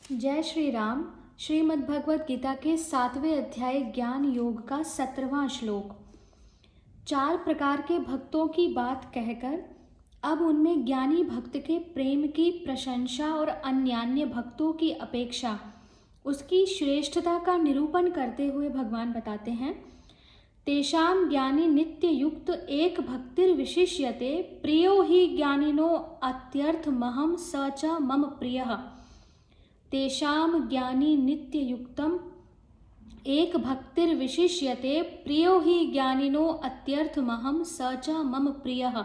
जय श्री राम। श्रीमद् भगवत गीता के 7वें अध्याय ज्ञान योग का 17वां श्लोक। 4 प्रकार के भक्तों की बात कहकर अब उनमें ज्ञानी भक्त के प्रेम की प्रशंसा और अन्यान्य भक्तों की अपेक्षा उसकी श्रेष्ठता का निरूपण करते हुए भगवान बताते हैं, तेषां ज्ञानी नित्य युक्त एक भक्तिर विशिष्यते प्रियो हि ज्ञानिनो अत्यर्थमहं स च मम प्रियः। तेषां ज्ञानी नित्य युक्तम एक भक्तिर विशिष्यते प्रियो हि ज्ञानिनो अत्यर्थमहं स च मम प्रियः।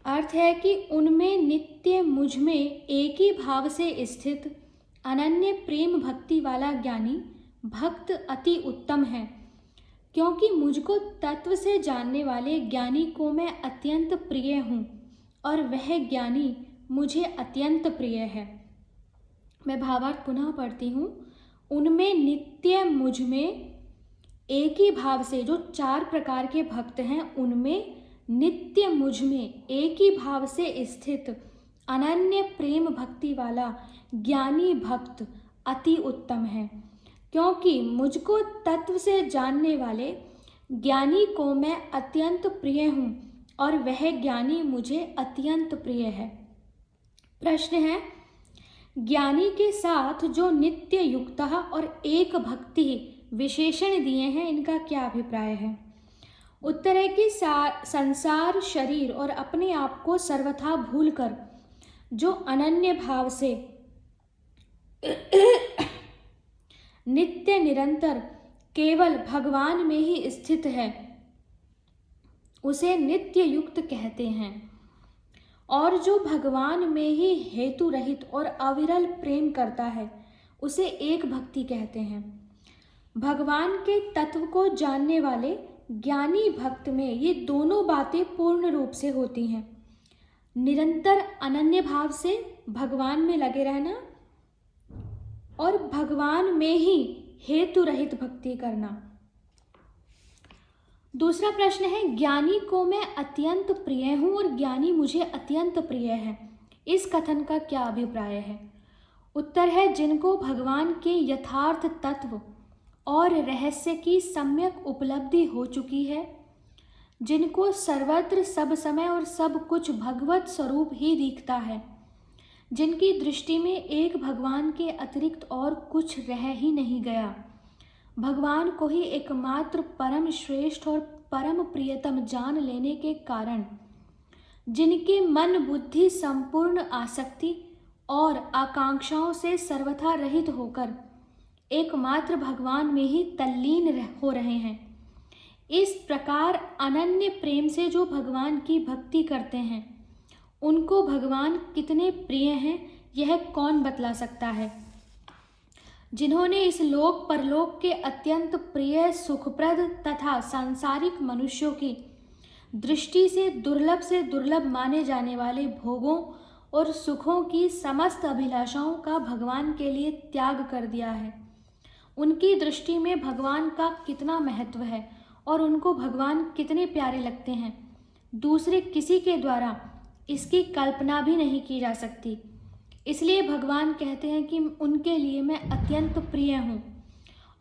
अर्थ है कि उनमें नित्य मुझ में एक ही भाव से स्थित अनन्य प्रेम भक्ति वाला ज्ञानी भक्त अति उत्तम है, क्योंकि मुझको तत्व से जानने वाले ज्ञानी को मैं अत्यंत प्रिय हूँ और वह ज्ञानी मुझे अत्यंत प्रिय है। मैं भावार्थ पुनः पढ़ती हूँ। उनमें नित्य मुझ में एक ही भाव से, जो 4 प्रकार के भक्त हैं उनमें नित्य मुझ में एक ही भाव से स्थित अनन्य प्रेम भक्ति वाला ज्ञानी भक्त अति उत्तम है, क्योंकि मुझको तत्व से जानने वाले ज्ञानी को मैं अत्यंत प्रिय हूँ और वह ज्ञानी मुझे अत्यंत प्रिय है। प्रश्न है, ज्ञानी के साथ जो नित्य युक्त और एक भक्ति विशेषण दिए हैं, इनका क्या अभिप्राय है? उत्तर है कि संसार, शरीर और अपने आप को सर्वथा भूलकर जो अनन्य भाव से नित्य निरंतर केवल भगवान में ही स्थित है, उसे नित्य युक्त कहते हैं। और जो भगवान में ही हेतु रहित और अविरल प्रेम करता है, उसे एक भक्ति कहते हैं। भगवान के तत्व को जानने वाले ज्ञानी भक्त में ये दोनों बातें पूर्ण रूप से होती हैं। निरंतर अनन्य भाव से भगवान में लगे रहना और भगवान में ही हेतु रहित भक्ति करना। दूसरा प्रश्न है, ज्ञानी को मैं अत्यंत प्रिय हूँ और ज्ञानी मुझे अत्यंत प्रिय है, इस कथन का क्या अभिप्राय है? उत्तर है, जिनको भगवान के यथार्थ तत्व और रहस्य की सम्यक उपलब्धि हो चुकी है, जिनको सर्वत्र सब समय और सब कुछ भगवत स्वरूप ही दिखता है, जिनकी दृष्टि में एक भगवान के अतिरिक्त और कुछ रह ही नहीं गया, भगवान को ही एकमात्र परम श्रेष्ठ और परम प्रियतम जान लेने के कारण जिनके मन बुद्धि संपूर्ण आसक्ति और आकांक्षाओं से सर्वथा रहित होकर एकमात्र भगवान में ही तल्लीन हो रहे हैं, इस प्रकार अनन्य प्रेम से जो भगवान की भक्ति करते हैं, उनको भगवान कितने प्रिय हैं, यह कौन बतला सकता है? जिन्होंने इस लोक परलोक के अत्यंत प्रिय, सुखप्रद तथा सांसारिक मनुष्यों की दृष्टि से दुर्लभ माने जाने वाले भोगों और सुखों की समस्त अभिलाषाओं का भगवान के लिए त्याग कर दिया है, उनकी दृष्टि में भगवान का कितना महत्व है और उनको भगवान कितने प्यारे लगते हैं, दूसरे किसी के द्वारा इसकी कल्पना भी नहीं की जा सकती। इसलिए भगवान कहते हैं कि उनके लिए मैं अत्यंत प्रिय हूँ,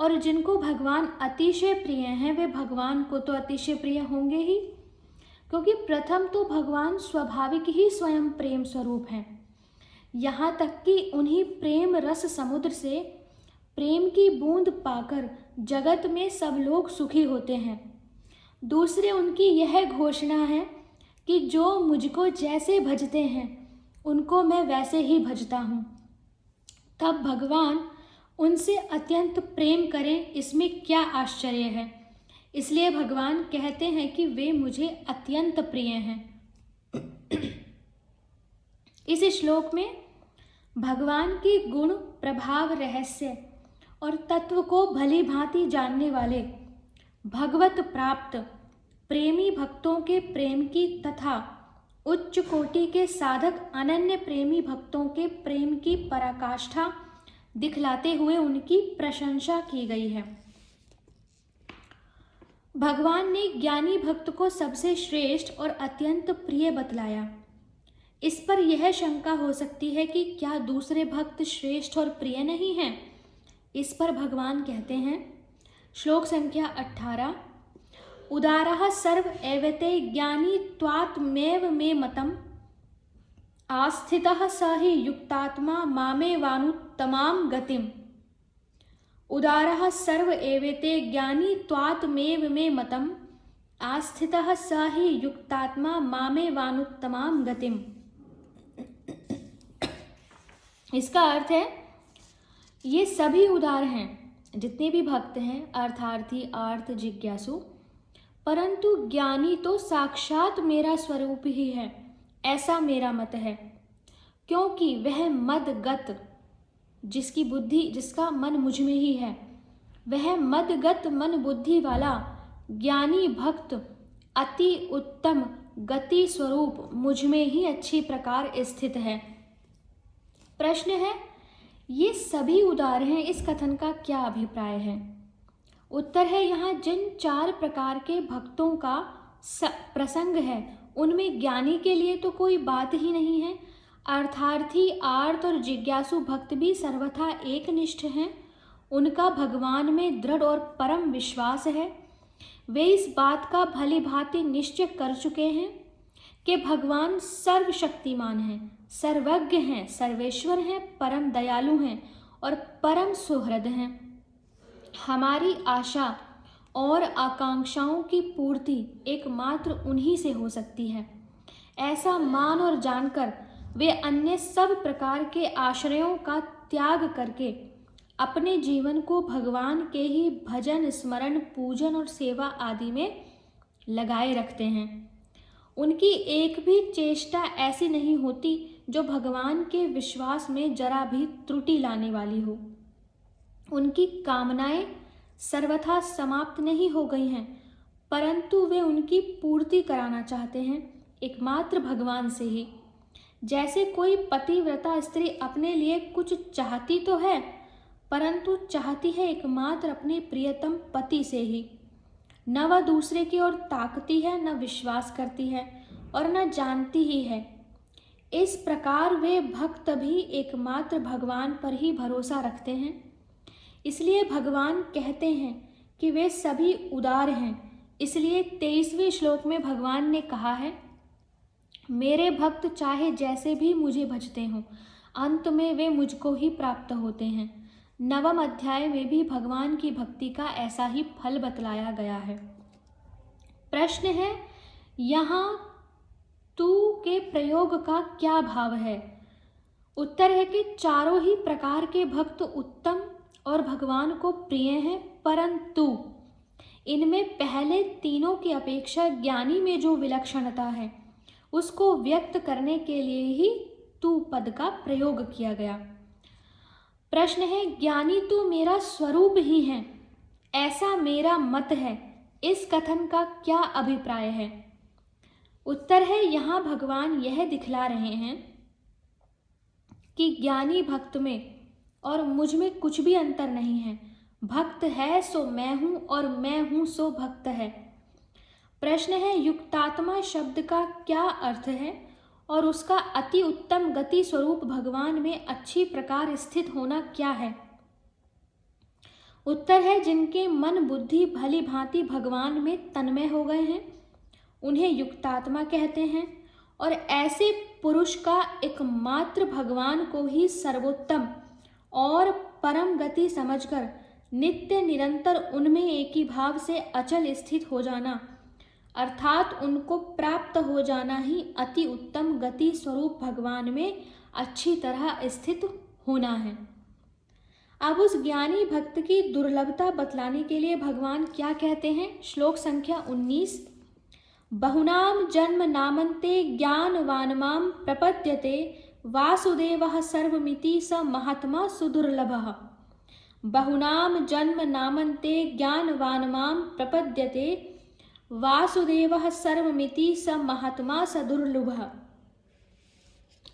और जिनको भगवान अतिशय प्रिय हैं, वे भगवान को तो अतिशय प्रिय होंगे ही, क्योंकि प्रथम तो भगवान स्वाभाविक ही स्वयं प्रेम स्वरूप हैं। यहाँ तक कि उन्हीं प्रेम रस समुद्र से प्रेम की बूंद पाकर जगत में सब लोग सुखी होते हैं। दूसरे उनकी यह घोषणा है कि जो मुझको जैसे भजते हैं, उनको मैं वैसे ही भजता हूँ। तब भगवान उनसे अत्यंत प्रेम करें, इसमें क्या आश्चर्य है? इसलिए भगवान कहते हैं कि वे मुझे अत्यंत प्रिय हैं। इस श्लोक में भगवान की गुण, प्रभाव, रहस्य और तत्व को भली भांति जानने वाले भगवत प्राप्त प्रेमी भक्तों के प्रेम की तथा उच्च कोटि के साधक अनन्य प्रेमी भक्तों के प्रेम की पराकाष्ठा दिखलाते हुए उनकी प्रशंसा की गई है। भगवान ने ज्ञानी भक्त को सबसे श्रेष्ठ और अत्यंत प्रिय बतलाया, इस पर यह शंका हो सकती है कि क्या दूसरे भक्त श्रेष्ठ और प्रिय नहीं हैं? इस पर भगवान कहते हैं, श्लोक संख्या 18, उदारः सर्व एवते ज्ञानी त्वात्मेव मे मतम् आस्थितः स हि युक्तात्मा मामेवानुत्तमां गतिम्। उदारः सर्व एवेते ज्ञानी त्वात्मेव मे मतम् आस्थितः स हि युक्तात्मा मामेवानुत्तमां गतिम्। इसका अर्थ है, ये सभी उदार हैं, जितने भी भक्त हैं, अर्थार्थी, आर्थ, जिज्ञासु, परंतु ज्ञानी तो साक्षात मेरा स्वरूप ही है, ऐसा मेरा मत है। क्योंकि वह मदगत, जिसकी बुद्धि, जिसका मन मुझ में ही है, वह मदगत मन बुद्धि वाला ज्ञानी भक्त अति उत्तम गति स्वरूप मुझ में ही अच्छी प्रकार स्थित है। प्रश्न है, ये सभी उदार हैं, इस कथन का क्या अभिप्राय है? उत्तर है, यहाँ जिन 4 प्रकार के भक्तों का प्रसंग है, उनमें ज्ञानी के लिए तो कोई बात ही नहीं है। अर्थार्थी, आर्त और जिज्ञासु भक्त भी सर्वथा एकनिष्ठ हैं। उनका भगवान में दृढ़ और परम विश्वास है। वे इस बात का भली भांति निश्चय कर चुके हैं कि भगवान सर्वशक्तिमान हैं, सर्वज्ञ हैं, सर्वेश्वर हैं, परम दयालु हैं और परम सुहृद हैं। हमारी आशा और आकांक्षाओं की पूर्ति एकमात्र उन्हीं से हो सकती है। ऐसा मान और जानकर वे अन्य सब प्रकार के आश्रयों का त्याग करके अपने जीवन को भगवान के ही भजन, स्मरण, पूजन और सेवा आदि में लगाए रखते हैं। उनकी एक भी चेष्टा ऐसी नहीं होती जो भगवान के विश्वास में जरा भी त्रुटि लाने वाली हो। उनकी कामनाएं सर्वथा समाप्त नहीं हो गई हैं, परंतु वे उनकी पूर्ति कराना चाहते हैं एकमात्र भगवान से ही। जैसे कोई पतिव्रता स्त्री अपने लिए कुछ चाहती तो है, परंतु चाहती है एकमात्र अपने प्रियतम पति से ही। न वह दूसरे की ओर ताकती है, न विश्वास करती है और न जानती ही है। इस प्रकार वे भक्त भी एकमात्र भगवान पर ही भरोसा रखते हैं। इसलिए भगवान कहते हैं कि वे सभी उदार हैं। इसलिए 23वें श्लोक में भगवान ने कहा है, मेरे भक्त चाहे जैसे भी मुझे भजते हों, अंत में वे मुझको ही प्राप्त होते हैं। 9वें अध्याय में भी भगवान की भक्ति का ऐसा ही फल बतलाया गया है। प्रश्न है, यहाँ तू के प्रयोग का क्या भाव है? उत्तर है कि चारों ही प्रकार के भक्त उत्तम और भगवान को प्रिय हैं, परंतु इनमें पहले तीनों की अपेक्षा ज्ञानी में जो विलक्षणता है उसको व्यक्त करने के लिए ही तू पद का प्रयोग किया गया। प्रश्न है, ज्ञानी तो मेरा स्वरूप ही है, ऐसा मेरा मत है, इस कथन का क्या अभिप्राय है? उत्तर है, यहाँ भगवान यह दिखला रहे हैं कि ज्ञानी भक्त में और मुझ में कुछ भी अंतर नहीं है। भक्त है सो मैं हूँ और मैं हूँ सो भक्त है। प्रश्न है, युक्तात्मा शब्द का क्या अर्थ है और उसका अति उत्तम गति स्वरूप भगवान में अच्छी प्रकार स्थित होना क्या है? उत्तर है, जिनके मन बुद्धि भली भांति भगवान में तन्मय हो गए हैं उन्हें युक्तात्मा कहते हैं, और ऐसे पुरुष का एकमात्र भगवान को ही सर्वोत्तम और परम गति समझकर नित्य निरंतर उनमें एक ही भाव से अचल स्थित हो जाना, अर्थात उनको प्राप्त हो जाना ही अति उत्तम गति स्वरूप भगवान में अच्छी तरह स्थित होना है। अब उस ज्ञानी भक्त की दुर्लभता बतलाने के लिए भगवान क्या कहते हैं? श्लोक संख्या 19, बहुनाम जन्म नामन्ते ज्ञानवान माम प्रपद्यते वासुदेवः सर्वमिति स महात्मा सुदुर्लभः। बहुनाम जन्म नामन्ते ज्ञानवान माम प्रपद्यते वासुदेवः सर्वमिति स महात्मा सदुर्लभः।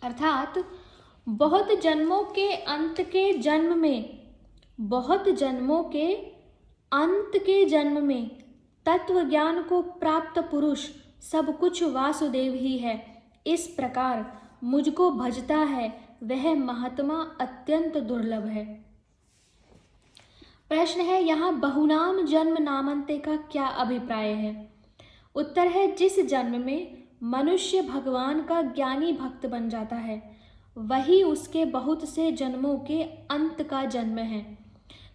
अर्थात बहुत जन्मों के अंत के जन्म में, बहुत जन्मों के अंत के जन्म में तत्व ज्ञान को प्राप्त पुरुष सब कुछ वासुदेव ही है। इस प्रकार मुझको भजता है वह महात्मा अत्यंत दुर्लभ है। प्रश्न है, यहाँ बहुनाम जन्म नामन्ते का क्या अभिप्राय है? उत्तर है, जिस जन्म में मनुष्य भगवान का ज्ञानी भक्त बन जाता है वही उसके बहुत से जन्मों के अंत का जन्म है,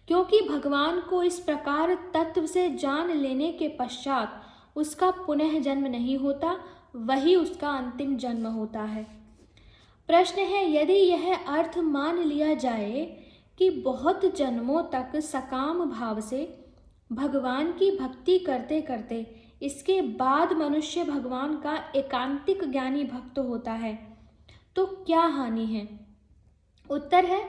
क्योंकि भगवान को इस प्रकार तत्व से जान लेने के पश्चात उसका पुनः जन्म नहीं होता, वही उसका अंतिम जन्म होता है। प्रश्न है, यदि यह अर्थ मान लिया जाए कि बहुत जन्मों तक सकाम भाव से भगवान की भक्ति करते करते इसके बाद मनुष्य भगवान का एकांतिक ज्ञानी भक्त होता है, तो क्या हानि है? उत्तर है,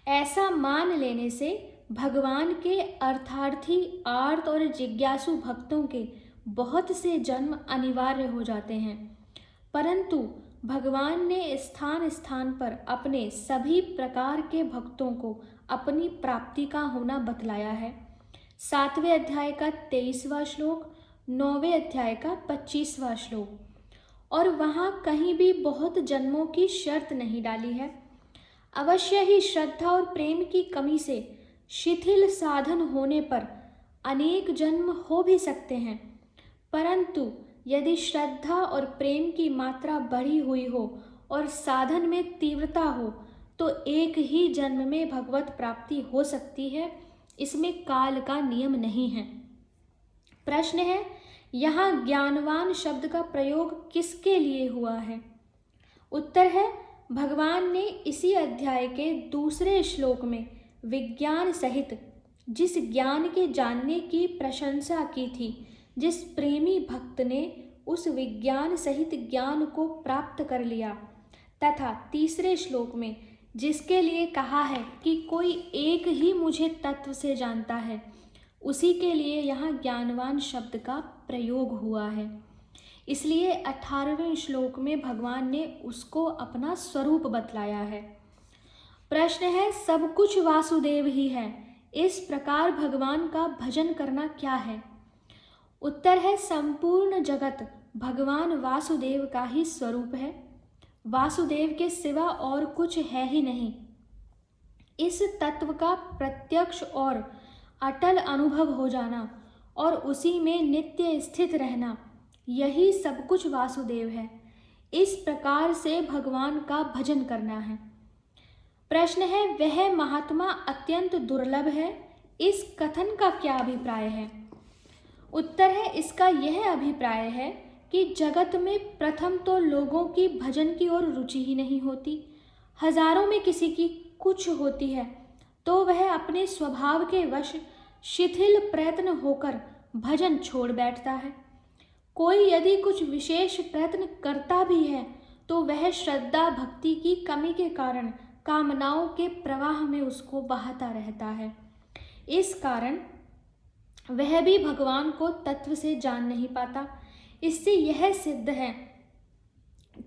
ऐसा मान लेने से भगवान के अर्थार्थी आर्त और जिज्ञासु भक्तों के बहुत से जन्म अनिवार्य हो जाते हैं, परंतु भगवान ने स्थान स्थान पर अपने सभी प्रकार के भक्तों को अपनी प्राप्ति का होना बतलाया है। 7वें अध्याय का 23वां श्लोक, 9वें अध्याय का 25वां श्लोक, और वहाँ कहीं भी बहुत जन्मों की शर्त नहीं डाली है। अवश्य ही श्रद्धा और प्रेम की कमी से शिथिल साधन होने पर अनेक जन्म हो भी सकते हैं, परंतु यदि श्रद्धा और प्रेम की मात्रा बढ़ी हुई हो और साधन में तीव्रता हो तो एक ही जन्म में भगवत प्राप्ति हो सकती है, इसमें काल का नियम नहीं है। प्रश्न है, यहाँ ज्ञानवान शब्द का प्रयोग किसके लिए हुआ है? उत्तर है, भगवान ने इसी अध्याय के दूसरे श्लोक में विज्ञान सहित जिस ज्ञान के जानने की प्रशंसा की थी, जिस प्रेमी भक्त ने उस विज्ञान सहित ज्ञान को प्राप्त कर लिया, तथा तीसरे श्लोक में जिसके लिए कहा है कि कोई एक ही मुझे तत्व से जानता है, उसी के लिए यहाँ ज्ञानवान शब्द का प्रयोग हुआ है। इसलिए 18वें श्लोक में भगवान ने उसको अपना स्वरूप बतलाया है। प्रश्न है, सब कुछ वासुदेव ही है, इस प्रकार भगवान का भजन करना क्या है? उत्तर है, संपूर्ण जगत भगवान वासुदेव का ही स्वरूप है। वासुदेव के सिवा और कुछ है ही नहीं। इस तत्व का प्रत्यक्ष और अटल अनुभव हो जाना और उसी में नित्य स्थित रहना, यही सब कुछ वासुदेव है। इस प्रकार से भगवान का भजन करना है। प्रश्न है, वह महात्मा अत्यंत दुर्लभ है, इस कथन का क्या अभिप्राय है? उत्तर है, इसका यह अभिप्राय है कि जगत में प्रथम तो लोगों की भजन की ओर रुचि ही नहीं होती। हजारों में किसी की कुछ होती है तो वह अपने स्वभाव के वश शिथिल प्रयत्न होकर भजन छोड़ बैठता है। कोई यदि कुछ विशेष प्रयत्न करता भी है तो वह श्रद्धा भक्ति की कमी के कारण कामनाओं के प्रवाह में उसको बहाता रहता है। इस कारण वह भी भगवान को तत्व से जान नहीं पाता। इससे यह सिद्ध है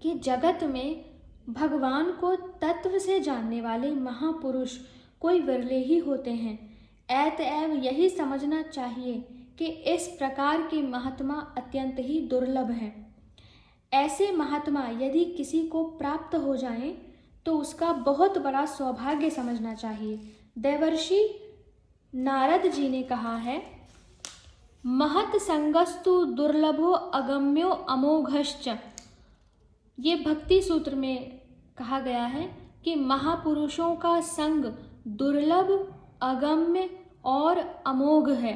कि जगत में भगवान को तत्व से जानने वाले महापुरुष कोई विरले ही होते हैं। अतएव यही समझना चाहिए कि इस प्रकार के महात्मा अत्यंत ही दुर्लभ हैं। ऐसे महात्मा यदि किसी को प्राप्त हो जाएं तो उसका बहुत बड़ा सौभाग्य समझना चाहिए। देवर्षि नारद जी ने कहा है, महत संगस्तु दुर्लभो अगम्यो अमोघश्च। ये भक्ति सूत्र में कहा गया है कि महापुरुषों का संग दुर्लभ, अगम्य और अमोघ है।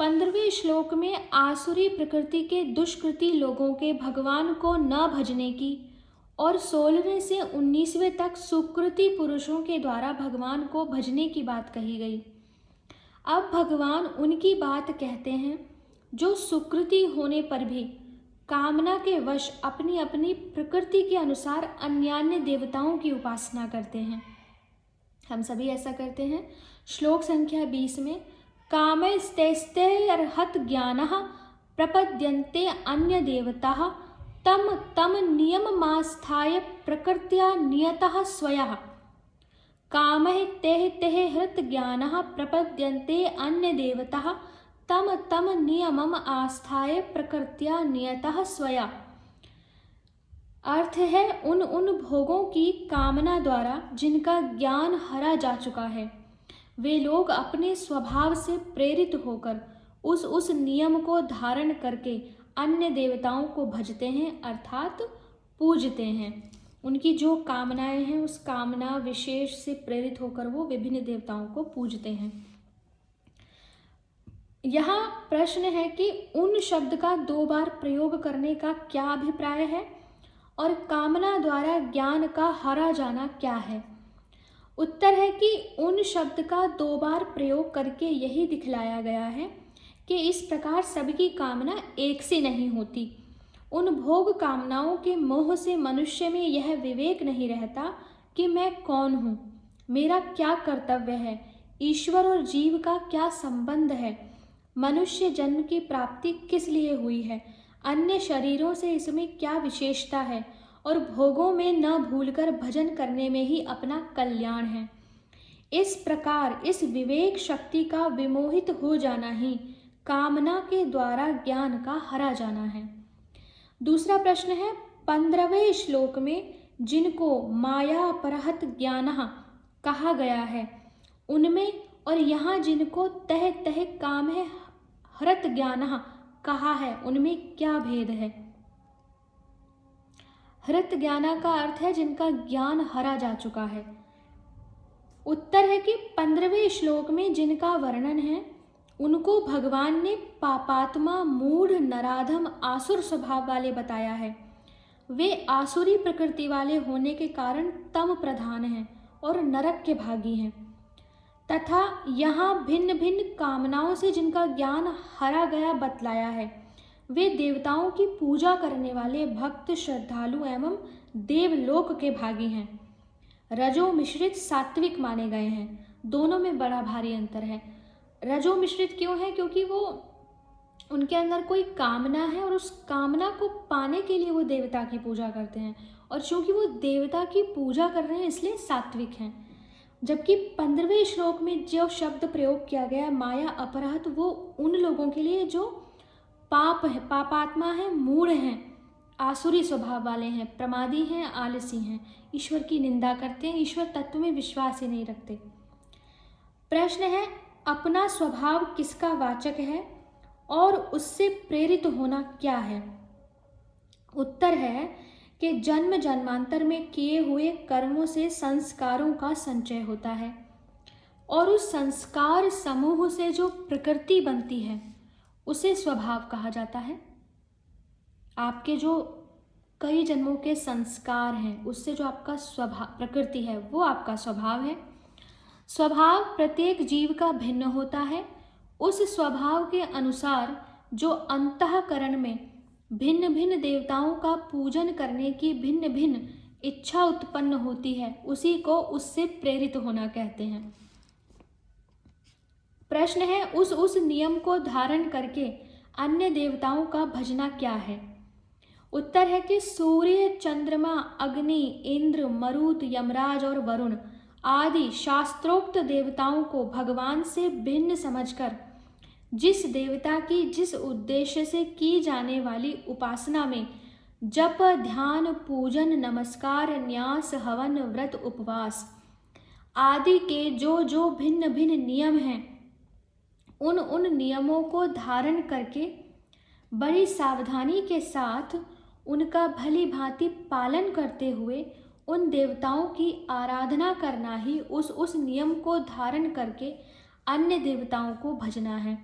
15वें श्लोक में आसुरी प्रकृति के दुष्कृति लोगों के भगवान को न भजने की और 16वें से 19वें तक सुकृति पुरुषों के द्वारा भगवान को भजने की बात कही गई। अब भगवान उनकी बात कहते हैं जो सुकृति होने पर भी कामना के वश अपनी अपनी प्रकृति के अनुसार अन्यान्य देवताओं की उपासना करते हैं। हम सभी ऐसा करते हैं। श्लोक संख्या 20 में कामैस्तैस्ते अर्हत ज्ञानः प्रपद्यन्ते अन्य देवताः तम तम नियममास्थाय प्रकृत्या नियतः स्वयः। कामः तेह तेह हृत ज्ञानः प्रपद्यन्ते अन्य देवताः तम तम नियमम आस्थाय प्रकृत्या नियतः स्वयः। अर्थ है उन उन भोगों की कामना द्वारा जिनका ज्ञान हरा जा चुका है। वे लोग अपने स्वभाव से प्रेरित होकर उस नियम को धारण करके अन्य देवताओं को भजते हैं अर्थात पूजते हैं। उनकी जो कामनाएं हैं उस कामना विशेष से प्रेरित होकर वो विभिन्न देवताओं को पूजते हैं। यहाँ प्रश्न है कि उन शब्द का 2 बार प्रयोग करने का क्या अभिप्राय है और कामना द्वारा ज्ञान का हरा जाना क्या है। उत्तर है कि उन शब्द का 2 बार प्रयोग करके यही दिखलाया गया है कि इस प्रकार सबकी कामना एक सी नहीं होती। उन भोग कामनाओं के मोह से मनुष्य में यह विवेक नहीं रहता कि मैं कौन हूँ, मेरा क्या कर्तव्य है, ईश्वर और जीव का क्या संबंध है, मनुष्य जन्म की प्राप्ति किस लिए हुई है, अन्य शरीरों से इसमें क्या विशेषता है और भोगों में न भूलकर भजन करने में ही अपना कल्याण है। इस प्रकार इस विवेक शक्ति का विमोहित हो जाना ही कामना के द्वारा ज्ञान का हरा जाना है। दूसरा प्रश्न है 15वें श्लोक में जिनको माया परहत ज्ञानः कहा गया है उनमें और यहाँ जिनको तह तह काम है हरत ज्ञानः कहा है उनमें क्या भेद है। हरत ज्ञाना का अर्थ है जिनका ज्ञान हरा जा चुका है। उत्तर है कि 15वें श्लोक में जिनका वर्णन है उनको भगवान ने पापात्मा मूढ़ नराधम आसुर स्वभाव वाले बताया है। वे आसुरी प्रकृति वाले होने के कारण तम प्रधान हैं और नरक के भागी हैं। तथा यहाँ भिन्न भिन्न कामनाओं से जिनका ज्ञान हरा गया बतलाया है। वे देवताओं की पूजा करने वाले भक्त श्रद्धालु एवं देवलोक के भागी हैं। रजो मिश्रित सात्विक माने गए हैं। दोनों में बड़ा भारी अंतर है। रजो मिश्रित क्यों है? क्योंकि वो उनके अंदर कोई कामना है और उस कामना को पाने के लिए वो देवता की पूजा करते हैं, और चूंकि वो देवता की पूजा कर रहे हैं इसलिए सात्विक हैं। जबकि 15वें श्लोक में जो शब्द प्रयोग किया गया माया अपराध, वो उन लोगों के लिए जो पाप है, पापात्मा है, मूढ़ हैं, आसुरी स्वभाव वाले हैं, प्रमादी हैं, आलसी हैं, ईश्वर की निंदा करते हैं, ईश्वर तत्व में विश्वास ही नहीं रखते। प्रश्न है अपना स्वभाव किसका वाचक है और उससे प्रेरित होना क्या है। उत्तर है कि जन्म जन्मांतर में किए हुए कर्मों से संस्कारों का संचय होता है और उस संस्कार समूह से जो प्रकृति बनती है उसे स्वभाव कहा जाता है। आपके जो कई जन्मों के संस्कार हैं उससे जो आपका स्वभाव प्रकृति है वो आपका स्वभाव है। स्वभाव प्रत्येक जीव का भिन्न होता है। उस स्वभाव के अनुसार जो अंतःकरण में भिन्न भिन्न देवताओं का पूजन करने की भिन्न भिन्न इच्छा उत्पन्न होती है उसी को उससे प्रेरित होना कहते हैं। प्रश्न है उस नियम को धारण करके अन्य देवताओं का भजना क्या है। उत्तर है कि सूर्य, चंद्रमा, अग्नि, इंद्र, मरुत, यमराज और वरुण आदि शास्त्रोक्त देवताओं को भगवान से भिन्न समझकर जिस देवता की जिस उद्देश्य से की जाने वाली उपासना में जप, ध्यान, पूजन, नमस्कार, न्यास, हवन, व्रत, उपवास आदि के जो जो भिन्न भिन्न नियम हैं उन नियमों को धारण करके बड़ी सावधानी के साथ उनका भली भांति पालन करते हुए उन देवताओं की आराधना करना ही उस नियम को धारण करके अन्य देवताओं को भजना है।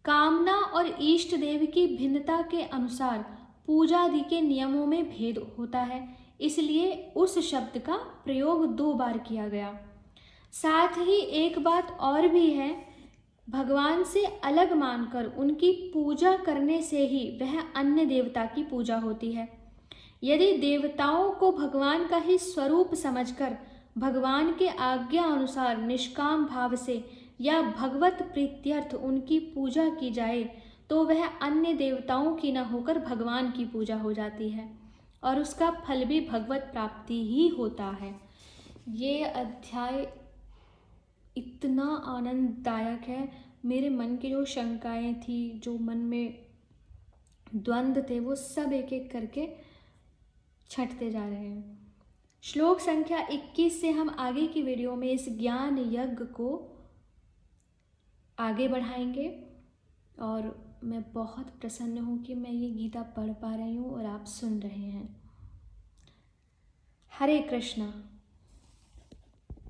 कामना और इष्ट देव की भिन्नता के अनुसार पूजा आदि के नियमों में भेद होता है, इसलिए उस शब्द का प्रयोग 2 बार किया गया। साथ ही एक बात और भी है, भगवान से अलग मानकर उनकी पूजा करने से ही वह अन्य देवता की पूजा होती है। यदि देवताओं को भगवान का ही स्वरूप समझकर भगवान के आज्ञा अनुसार निष्काम भाव से या भगवत प्रीत्यर्थ उनकी पूजा की जाए तो वह अन्य देवताओं की न होकर भगवान की पूजा हो जाती है और उसका फल भी भगवत प्राप्ति ही होता है। ये अध्याय इतना आनंददायक है। मेरे मन की जो शंकाएं थी, जो मन में द्वंद्व थे, वो सब एक एक करके छंटते जा रहे हैं। श्लोक संख्या 21 से हम आगे की वीडियो में इस ज्ञान यज्ञ को आगे बढ़ाएंगे। और मैं बहुत प्रसन्न हूँ कि मैं ये गीता पढ़ पा रही हूँ और आप सुन रहे हैं। हरे कृष्णा।